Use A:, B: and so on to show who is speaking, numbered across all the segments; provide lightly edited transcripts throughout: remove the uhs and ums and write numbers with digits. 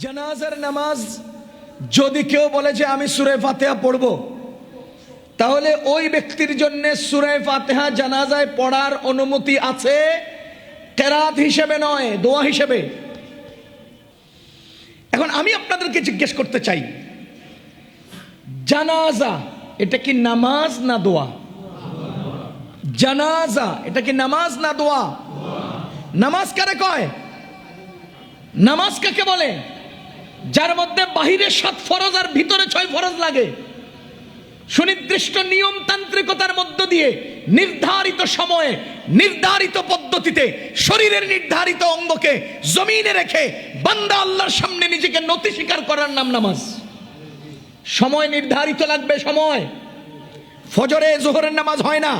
A: জানাজার নামাজ যদি কেউ বলে যে আমি সূরা ফাতিহা পড়ব, তাহলে ওই ব্যক্তির জন্য সূরা ফাতিহা জানাজায় পড়ার অনুমতি আছে, কেরাত হিসেবে নয়, দোয়া হিসেবে। এখন আমি আপনাদেরকে জিজ্ঞেস করতে চাই, জানাজা এটা কি নামাজ না দোয়া? জানাজা এটা কি নামাজ না দোয়া? নামাজ কারে কয়? নামাজ কাকে বলে? যার মধ্যে বাহিরে 7 ফরজ আর ভিতরে 6 ফরজ লাগে, সুনির্দিষ্ট নিয়মতান্ত্রিকতার মধ্য দিয়ে নির্ধারিত সময়ে নির্ধারিত পদ্ধতিতে শরীরের নির্ধারিত অঙ্গকে জমিনে রেখে বান্দা আল্লাহর সামনে নিজেকে নতি স্বীকার করার নাম নামাজ। সময় নির্ধারিত লাগবে, সময়। ফজরে জোহরের নামাজ হয় না,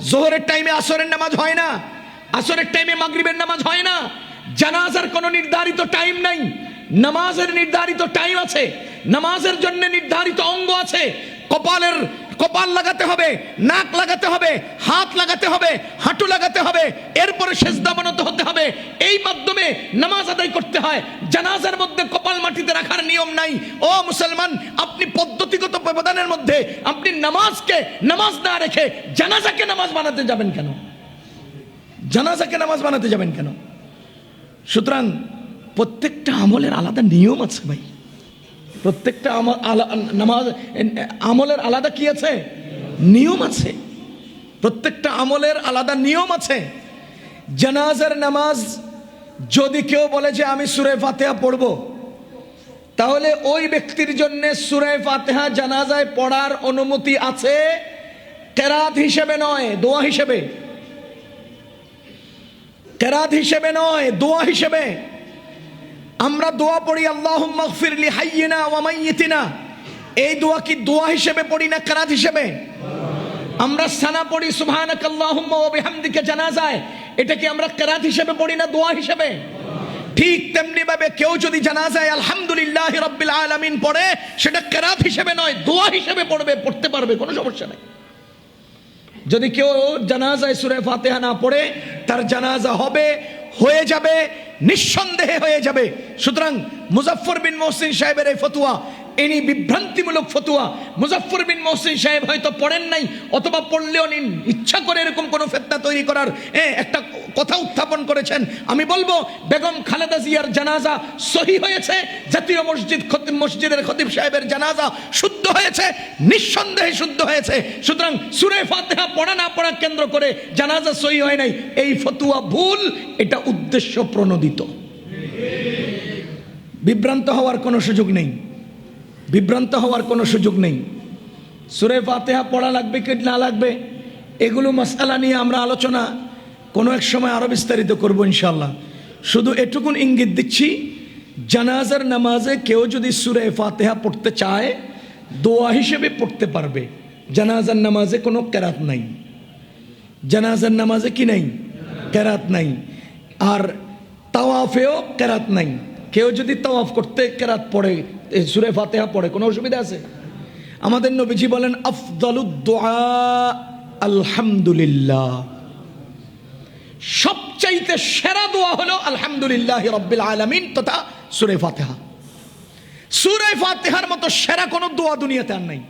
A: জোহরের টাইমে আসরের নামাজ হয় না, আসরের টাইমে মাগরিবের নামাজ হয় না। জানাজার কোনো নির্ধারিত টাইম নাই, নামাজের নির্ধারিত টাইম আছে, নামাজের জন্য নির্ধারিত অঙ্গ আছে। কপাল লাগাতে হবে, নাক লাগাতে হবে, হাত লাগাতে হবে, হাঁটু লাগাতে হবে, এরপরে সেজদা অবনত হতে হবে। এই মাধ্যমে নামাজ আদায় করতে হয়। জানাজার মধ্যে কপাল মাটিতে রাখার নিয়ম নাই। ও মুসলমান, আপনি পদ্ধতিগত ব্যবধানের মধ্যে আপনি নামাজকে নামাজ না রেখে জানাজাকে নামাজ বানাতে যাবেন কেন? জানাজাকে নামাজ বানাতে যাবেন কেন? সুতরাং প্রত্যেকটা আমলের আলাদা নিয়ম আছে ভাই। প্রত্যেকটা নামাজ আমলের আলাদা কি আছে? নিয়ম আছে। প্রত্যেকটা আমলের আলাদা নিয়ম আছে। জানাজার নামাজ যদি কেউ বলে যে আমি সূরা ফাতিহা পড়ব, তাহলে ওই ব্যক্তির জন্য সূরা ফাতিহা জানাজায় পড়ার অনুমতি আছে, কেরাত হিসেবে নয়, দোয়া হিসেবে। কেরাত হিসেবে নয়, দোয়া হিসেবে। আমরা দোয়া পড়ি আল্লাহুম্মা গফির লি হাইয়িনা ওয়া মাইয়িতিনা, এই দোয়া কি দোয়া হিসেবে পড়ি না কেরাত হিসেবে? আমরা সানা পড়ি সুবহানাকাল্লাহুম্মা ওয়া বিহামদিকা জানাজায়, এটা কি আমরা কেরাত হিসেবে পড়ি না দোয়া হিসেবে? ঠিক তেমনি ভাবে কেউ যদি জানাজায় আলহামদুলিল্লাহি রাব্বিল আলামিন পড়ে, সেটা কেরাত হিসেবে নয়, দোয়া হিসেবে পড়বে, পড়তে পারবে, কোনো সমস্যা নেই। যদি কেউ জানাজায় সূরা ফাতিহা না পড়ে, তার জানাজা হবে, হয়ে যাবে, নিঃসন্দেহে হয়ে যাবে। সুতরাং মুজাফফর বিন মহসিন সাহেবের এই ফতোয়া, ইনি বিভ্রান্তিমূলক ফতোয়া। মুজাফফর বিন মহসিন সাহেব হয়তো পড়েন নাই, অথবা পড়লেও নিন ইচ্ছা করে এরকম কোন ফিতনা তৈরি করার একটা কথা উত্থাপন করেছেন। আমি বলবো বেগম খালেদা জিয়ার জানাজা সহি হয়েছে, জাতীয় মসজিদের খতিব সাহেবের জানাজা শুদ্ধ হয়েছে, নিঃসন্দেহে শুদ্ধ হয়েছে। সুতরাং সূরা ফাতিহা পড়া না পড়া কেন্দ্র করে জানাজা সহি হয় নাই, এই ফতোয়া ভুল, এটা উদ্দেশ্য প্রণোদিত। বিভ্রান্ত হওয়ার কোনো সুযোগ নেই, বিভ্রান্ত হওয়ার কোনো সুযোগ নেই। সূরা ফাতিহা পড়া লাগবে কি না লাগবে, এগুলো মাসআলা নিয়ে আমরা আলোচনা কোনো এক সময় আরো বিস্তারিত করব ইনশাআল্লাহ। শুধু এটুকুন ইঙ্গিত দিচ্ছি, জানাজার নামাজে কেউ যদি সূরা ফাতিহা পড়তে চায়, দোয়া হিসেবে পড়তে পারবে। জানাজার নামাজে কোনো কেরাত নাই, জানাজার নামাজে কি নাই? কেরাত নাই। আর তাওয়াফেও কেরাত নাই। কেউ যদি তাওয়াফ করতে কেরাত পড়ে, সূরা ফাতিহা পড়ে, কোনো অসুবিধা আছে? আমাদের নবীজি বলেন আফদালুদ দুআ আলহামদুলিল্লাহ, সবচাইতে সেরা দোয়া হলো আলহামদুলিল্লাহি রাব্বিল আলামিন তথা সূরা ফাতিহা। সূরা ফাতিহার মতো সেরা কোনো দোয়া দুনিয়াতে আর নাই।